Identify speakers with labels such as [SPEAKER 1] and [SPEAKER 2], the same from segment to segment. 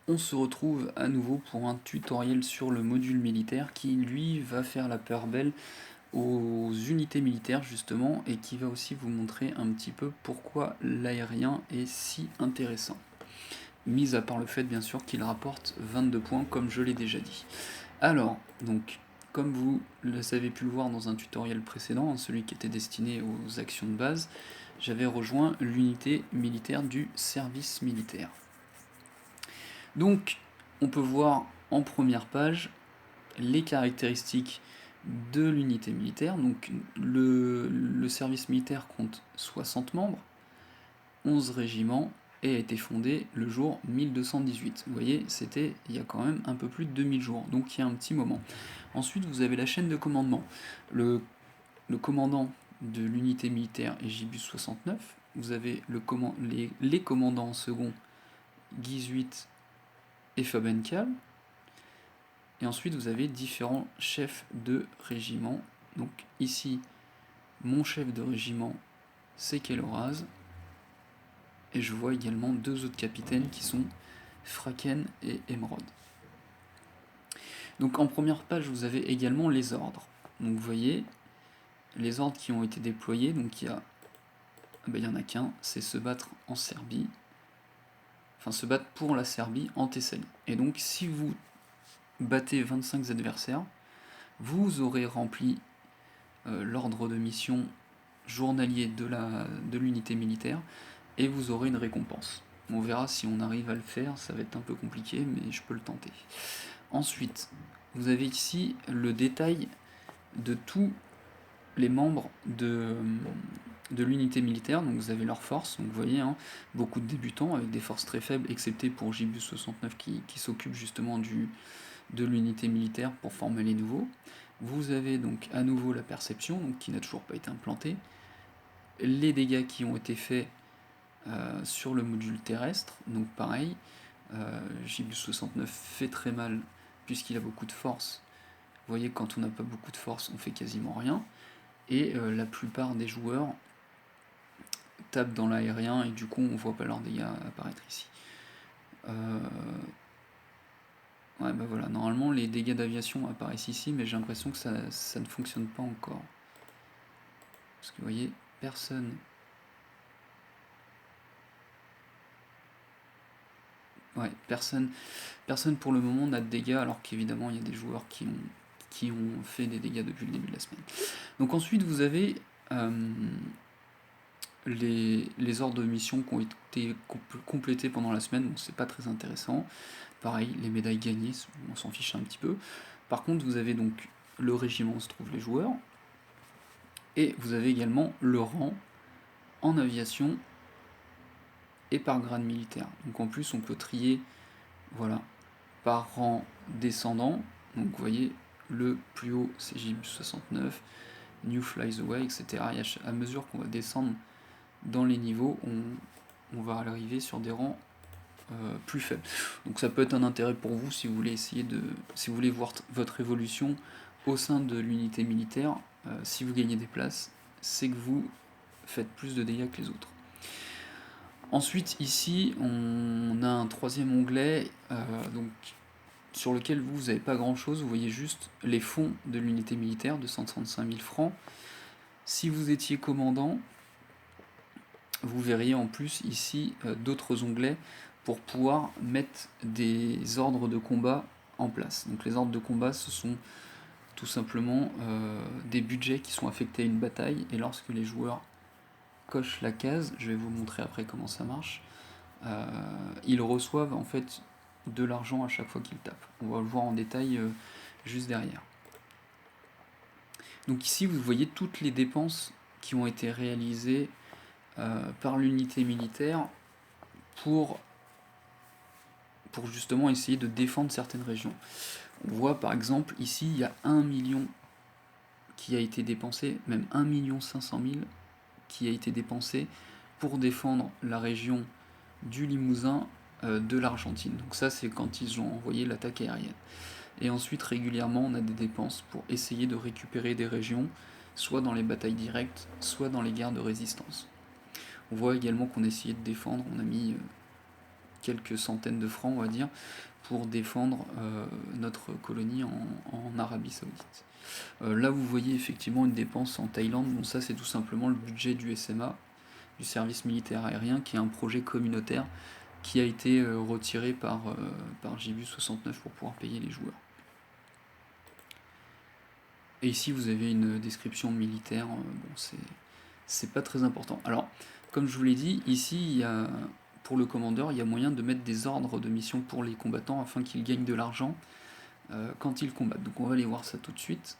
[SPEAKER 1] On se retrouve à nouveau pour un tutoriel sur le module militaire qui lui va faire la part belle aux unités militaires justement et qui va aussi vous montrer un petit peu pourquoi l'aérien est si intéressant. Mis à part le fait bien sûr qu'il rapporte 22 points comme je l'ai déjà dit. Alors, donc, comme vous avez pu le voir dans un tutoriel précédent, celui qui était destiné aux actions de base, j'avais rejoint l'unité militaire du service militaire. Donc, on peut voir en première page les caractéristiques de l'unité militaire. Donc, le service militaire compte 60 membres, 11 régiments et a été fondé le jour 1218. Vous voyez, c'était il y a quand même un peu plus de 2000 jours, donc il y a un petit moment. Ensuite, vous avez la chaîne de commandement. Le commandant de l'unité militaire est Gibus 69. Vous avez les commandants en second, Guizuit et Fabencal. Et ensuite, vous avez différents chefs de régiment. Donc ici, mon chef de régiment, c'est Keloraz. Et je vois également deux autres capitaines qui sont Fraken et Emerald. Donc en première page, vous avez également les ordres. Donc vous voyez, les ordres qui ont été déployés. Donc il y en a qu'un, c'est se battre en Serbie. Enfin, se battre pour la Serbie en Thessalie. Et donc si vous battez 25 adversaires, vous aurez rempli l'ordre de mission journalier de l'unité militaire et vous aurez une récompense. On verra si on arrive à le faire, ça va être un peu compliqué, mais je peux le tenter. Ensuite, vous avez ici le détail de tous les membres de l'unité militaire, donc vous avez leurs forces, donc vous voyez, beaucoup de débutants avec des forces très faibles, excepté pour Gibus 69 qui s'occupe justement de l'unité militaire pour former les nouveaux. Vous avez donc à nouveau la perception, donc qui n'a toujours pas été implantée, les dégâts qui ont été faits sur le module terrestre, donc pareil, Gibus 69 fait très mal puisqu'il a beaucoup de force. Vous voyez, quand on n'a pas beaucoup de force, on fait quasiment rien. Et la plupart des joueurs tapent dans l'aérien et du coup on voit pas leurs dégâts apparaître ici. Ouais, bah voilà, normalement les dégâts d'aviation apparaissent ici, mais j'ai l'impression que ça ne fonctionne pas encore. Parce que vous voyez, personne pour le moment n'a de dégâts, alors qu'évidemment il y a des joueurs qui ont fait des dégâts depuis le début de la semaine. Donc ensuite vous avez les ordres de mission qui ont été complétés pendant la semaine, donc c'est pas très intéressant. Pareil, les médailles gagnées, on s'en fiche un petit peu. Par contre, vous avez donc le régiment où se trouvent les joueurs, et vous avez également le rang en aviation et par grade militaire. Donc en plus, on peut trier, voilà, par rang descendant. Donc vous voyez, le plus haut c'est Gibus 69, New Flies Away, etc. Et à mesure qu'on va descendre dans les niveaux, on va arriver sur des rangs plus faibles. Donc ça peut être un intérêt pour vous si vous voulez si vous voulez voir votre évolution au sein de l'unité militaire. Si vous gagnez des places, c'est que vous faites plus de dégâts que les autres. Ensuite, ici, on a un troisième onglet donc, sur lequel vous n'avez pas grand chose. Vous voyez juste les fonds de l'unité militaire de 135 000 francs. Si vous étiez commandant, vous verriez en plus ici d'autres onglets pour pouvoir mettre des ordres de combat en place. Donc les ordres de combat, ce sont tout simplement des budgets qui sont affectés à une bataille, et lorsque les joueurs cochent la case, je vais vous montrer après comment ça marche, ils reçoivent en fait de l'argent à chaque fois qu'ils tapent. On va le voir en détail juste derrière. Donc ici vous voyez toutes les dépenses qui ont été réalisées par l'unité militaire pour justement essayer de défendre certaines régions. On voit par exemple ici il y a 1 million qui a été dépensé, même 1,5 million qui a été dépensé pour défendre la région du Limousin de l'Argentine. Donc ça c'est quand ils ont envoyé l'attaque aérienne. Et ensuite régulièrement on a des dépenses pour essayer de récupérer des régions, soit dans les batailles directes, soit dans les guerres de résistance. On voit également qu'on a essayé de défendre, on a mis quelques centaines de francs, on va dire, pour défendre notre colonie en Arabie Saoudite. Là, vous voyez effectivement une dépense en Thaïlande. Bon, ça, c'est tout simplement le budget du SMA, du service militaire aérien, qui est un projet communautaire qui a été retiré par Gibus 69 pour pouvoir payer les joueurs. Et ici, vous avez une description militaire. Bon, c'est pas très important. Alors, comme je vous l'ai dit, ici, pour le commandeur, il y a moyen de mettre des ordres de mission pour les combattants afin qu'ils gagnent de l'argent quand ils combattent. Donc on va aller voir ça tout de suite.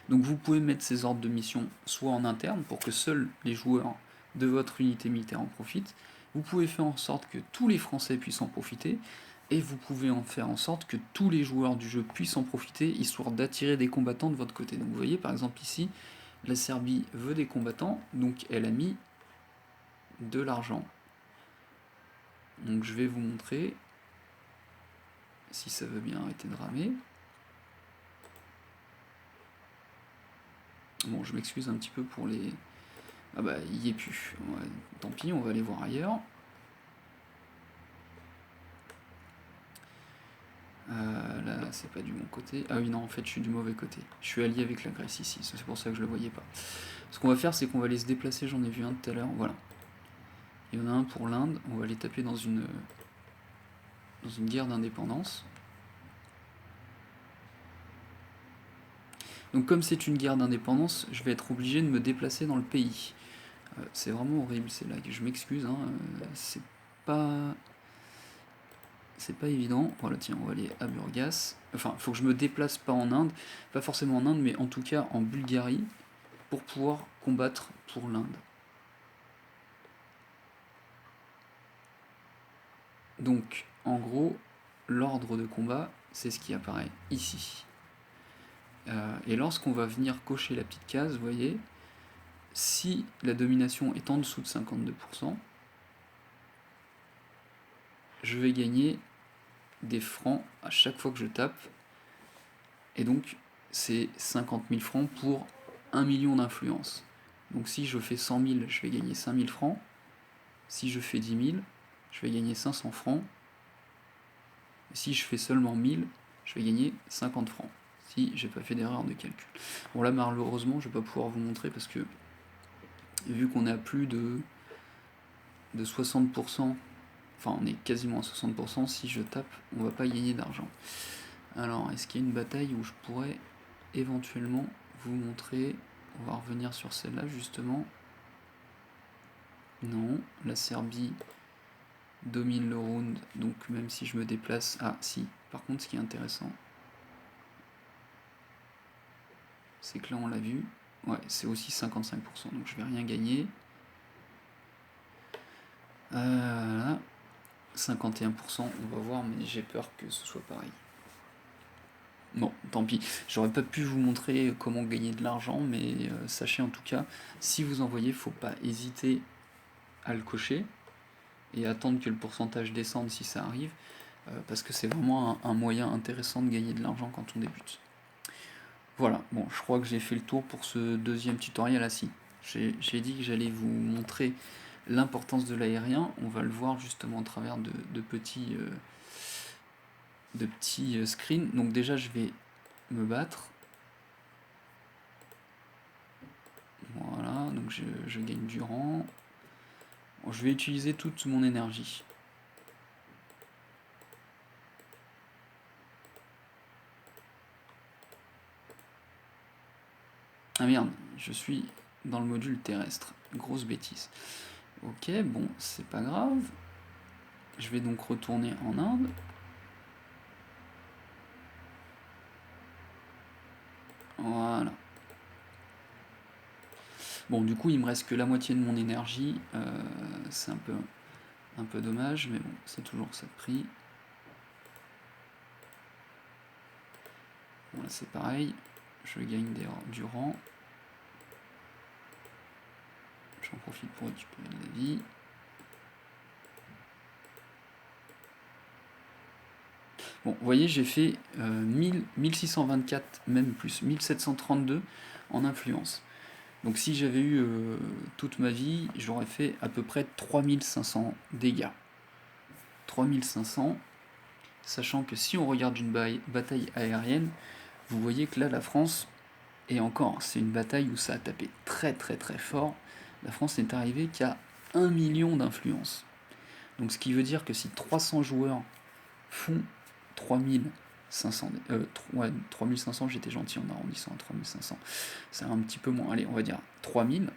[SPEAKER 1] Donc vous pouvez mettre ces ordres de mission soit en interne pour que seuls les joueurs de votre unité militaire en profitent. Vous pouvez faire en sorte que tous les Français puissent en profiter. Et vous pouvez en faire en sorte que tous les joueurs du jeu puissent en profiter, histoire d'attirer des combattants de votre côté. Donc vous voyez par exemple ici, la Serbie veut des combattants, donc elle a mis de l'argent. Donc je vais vous montrer, si ça veut bien arrêter de ramer. Bon, je m'excuse un petit peu pour les... Ah bah, il y est plus. Ouais, tant pis, on va aller voir ailleurs. Là, c'est pas du bon côté. Ah oui, non, en fait, je suis du mauvais côté. Je suis allié avec la Grèce ici, c'est pour ça que je le voyais pas. Ce qu'on va faire, c'est qu'on va aller se déplacer, j'en ai vu un tout à l'heure, voilà. Il y en a un pour l'Inde, on va aller taper dans une guerre d'indépendance. Donc comme c'est une guerre d'indépendance, je vais être obligé de me déplacer dans le pays. C'est vraiment horrible, c'est là que je m'excuse, hein, c'est pas évident. Voilà, tiens, on va aller à Burgas. Enfin, il faut que je me déplace pas en Inde, pas forcément en Inde, mais en tout cas en Bulgarie, pour pouvoir combattre pour l'Inde. Donc, en gros, l'ordre de combat, c'est ce qui apparaît ici. Et lorsqu'on va venir cocher la petite case, vous voyez, si la domination est en dessous de 52%, je vais gagner des francs à chaque fois que je tape. Et donc, c'est 50 000 francs pour 1 million d'influence. Donc si je fais 100 000, je vais gagner 5 000 francs. Si je fais 10 000, je vais gagner 500 francs. Et si je fais seulement 1000, je vais gagner 50 francs. Si j'ai pas fait d'erreur de calcul. Bon là, malheureusement, je vais pas pouvoir vous montrer parce que vu qu'on est à plus de 60%, enfin on est quasiment à 60%, si je tape, on va pas gagner d'argent. Alors, est-ce qu'il y a une bataille où je pourrais éventuellement vous montrer? On va revenir sur celle-là justement. Non, la Serbie domine le round, donc même si je me déplace... Ah si, par contre ce qui est intéressant, c'est que là on l'a vu, ouais, c'est aussi 55%, donc je vais rien gagner. Là, 51%, on va voir, mais j'ai peur que ce soit pareil. Bon, tant pis, j'aurais pas pu vous montrer comment gagner de l'argent, mais sachez en tout cas, si vous envoyez, faut pas hésiter à le cocher et attendre que le pourcentage descende si ça arrive, parce que c'est vraiment un moyen intéressant de gagner de l'argent quand on débute. Voilà, bon, je crois que j'ai fait le tour pour ce deuxième tutoriel. Si, j'ai dit que j'allais vous montrer l'importance de l'aérien, on va le voir justement à travers de petits screens. Donc déjà je vais me battre. Voilà, donc je gagne du rang. Bon, je vais utiliser toute mon énergie. Ah merde, je suis dans le module terrestre. Grosse bêtise. Ok, bon, c'est pas grave. Je vais donc retourner en Inde. Voilà. Bon, du coup, il me reste que la moitié de mon énergie. C'est un peu dommage, mais bon, c'est toujours ça de prix. Bon, là, c'est pareil. Je gagne du rang. J'en profite pour récupérer de la vie. Bon, vous voyez, j'ai fait 1624, même plus, 1732 en influence. Donc si j'avais eu toute ma vie, j'aurais fait à peu près 3500 dégâts. 3500, sachant que si on regarde une bataille aérienne, vous voyez que là, la France, et encore, c'est une bataille où ça a tapé très très très fort, la France n'est arrivée qu'à 1 million d'influence. Donc ce qui veut dire que si 300 joueurs font 3500, ouais, 3500, j'étais gentil en arrondissant à 3500, c'est un petit peu moins, allez, on va dire 3000,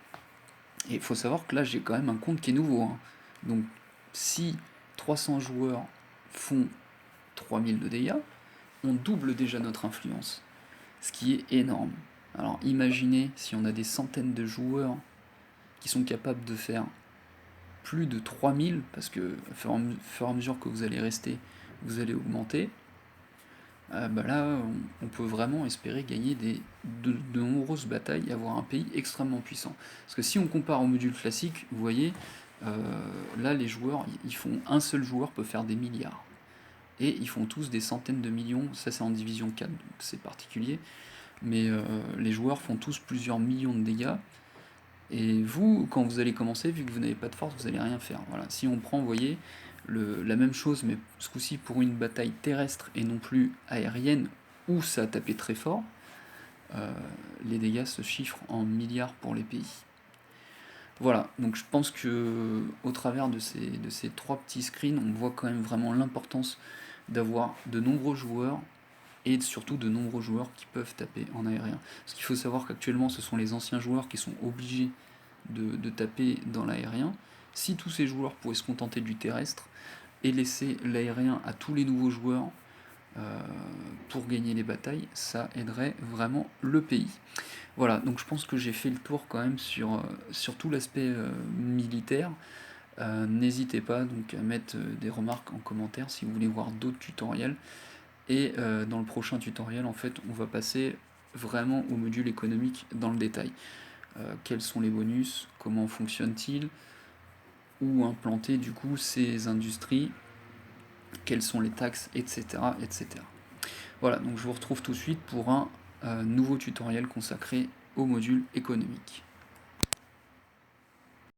[SPEAKER 1] et il faut savoir que là, j'ai quand même un compte qui est nouveau, hein. Donc si 300 joueurs font 3000 de dégâts, on double déjà notre influence, ce qui est énorme. Alors imaginez si on a des centaines de joueurs qui sont capables de faire plus de 3000, parce que au fur et à mesure que vous allez rester, vous allez augmenter, bah là, on peut vraiment espérer gagner de nombreuses batailles et avoir un pays extrêmement puissant. Parce que si on compare au module classique, vous voyez, là les joueurs, un seul joueur peut faire des milliards. Et ils font tous des centaines de millions, ça c'est en division 4, donc c'est particulier, mais les joueurs font tous plusieurs millions de dégâts, et vous, quand vous allez commencer, vu que vous n'avez pas de force, vous n'allez rien faire. Voilà. Si on prend, vous voyez, la même chose, mais ce coup-ci pour une bataille terrestre et non plus aérienne, où ça a tapé très fort, les dégâts se chiffrent en milliards pour les pays. Voilà, donc je pense que au travers de ces trois petits screens, on voit quand même vraiment l'importance d'avoir de nombreux joueurs et surtout de nombreux joueurs qui peuvent taper en aérien. Parce qu'il faut savoir qu'actuellement, ce sont les anciens joueurs qui sont obligés de taper dans l'aérien. Si tous ces joueurs pouvaient se contenter du terrestre et laisser l'aérien à tous les nouveaux joueurs pour gagner les batailles, ça aiderait vraiment le pays. Voilà, donc je pense que j'ai fait le tour quand même sur tout l'aspect militaire. N'hésitez pas donc à mettre des remarques en commentaire si vous voulez voir d'autres tutoriels. Et dans le prochain tutoriel, en fait, on va passer vraiment au module économique dans le détail. Quels sont les bonus, comment fonctionnent-ils, où implanter du coup ces industries, quelles sont les taxes, etc., etc. Voilà, donc je vous retrouve tout de suite pour un nouveau tutoriel consacré au module économique.